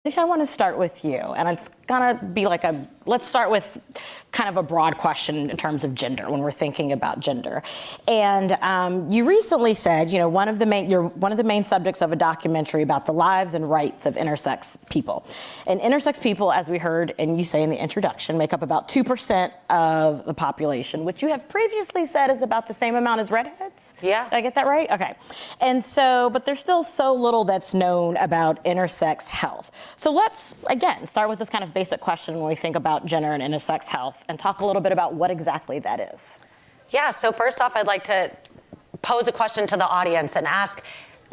Alicia, I want to start with you, and it's gonna be like let's start with kind of a broad question in terms of gender when we're thinking about gender. And you recently said, you're one of the main subjects of a documentary about the lives and rights of intersex people. And intersex people, as we heard and you say in the introduction, make up about 2% of the population, which you have previously said is about the same amount as redheads. Yeah. Did I get that right? Okay. And so, but there's still so little that's known about intersex health. So let's, again, start with this kind of basic question when we think about gender and intersex health and talk a little bit about what exactly that is. Yeah, so first off, I'd like to pose a question to the audience and ask,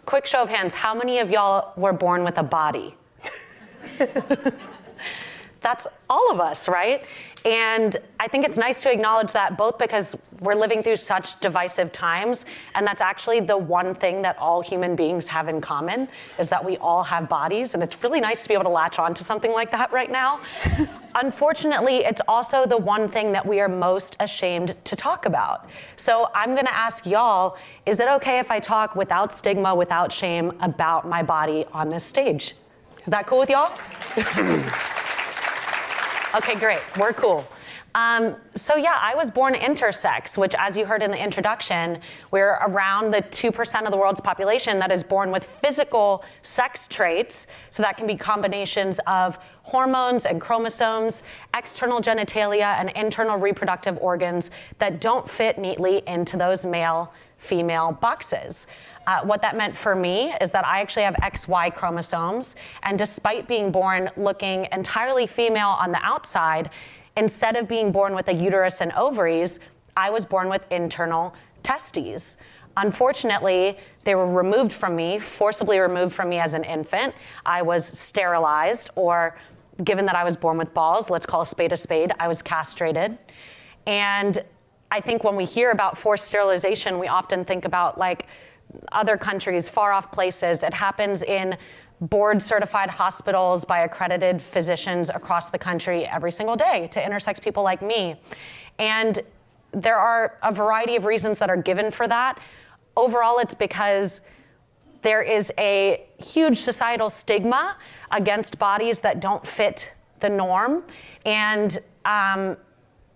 quick show of hands, how many of y'all were born with a body? That's all of us, right? And I think it's nice to acknowledge that, both because we're living through such divisive times, and that's actually the one thing that all human beings have in common, is that we all have bodies, and it's really nice to be able to latch on to something like that right now. Unfortunately, it's also the one thing that we are most ashamed to talk about. So I'm gonna ask y'all, is it okay if I talk without stigma, without shame, about my body on this stage? Is that cool with y'all? Okay, great, we're cool. So yeah, I was born intersex, which, as you heard in the introduction, we're around the 2% of the world's population that is born with physical sex traits. So that can be combinations of hormones and chromosomes, external genitalia, and internal reproductive organs that don't fit neatly into those male-female boxes. What that meant for me is that I actually have XY chromosomes, and despite being born looking entirely female on the outside, instead of being born with a uterus and ovaries, I was born with internal testes. Unfortunately, they were removed from me, forcibly removed from me as an infant. I was sterilized, or given that I was born with balls, let's call a spade, I was castrated. And I think when we hear about forced sterilization, we often think about like other countries, far off places. It happens in board certified hospitals by accredited physicians across the country every single day to intersex people like me. And there are a variety of reasons that are given for that. Overall, it's because there is a huge societal stigma against bodies that don't fit the norm. And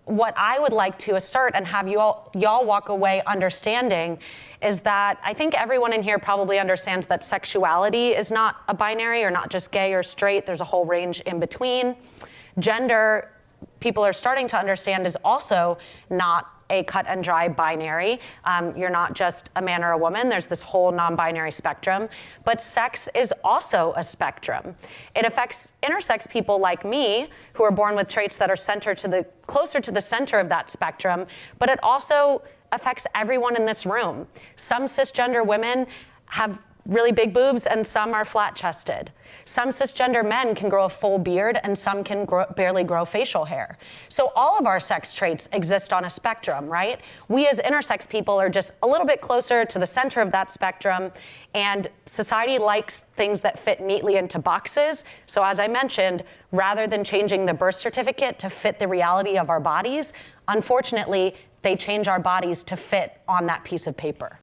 what I would like to assert and have y'all walk away understanding is that I think everyone in here probably understands that sexuality is not a binary, or not just gay or straight. There's a whole range in between. Gender, people are starting to understand, is also not a cut and dry binary. You're not just a man or a woman. There's this whole non-binary spectrum. But sex is also a spectrum. It affects intersex people like me, who are born with traits that are closer to the center of that spectrum, but it also affects everyone in this room. Some cisgender women have really big boobs, and some are flat-chested. Some cisgender men can grow a full beard, and some can barely grow facial hair. So all of our sex traits exist on a spectrum, right? We as intersex people are just a little bit closer to the center of that spectrum, and society likes things that fit neatly into boxes. So as I mentioned, rather than changing the birth certificate to fit the reality of our bodies, unfortunately, they change our bodies to fit on that piece of paper.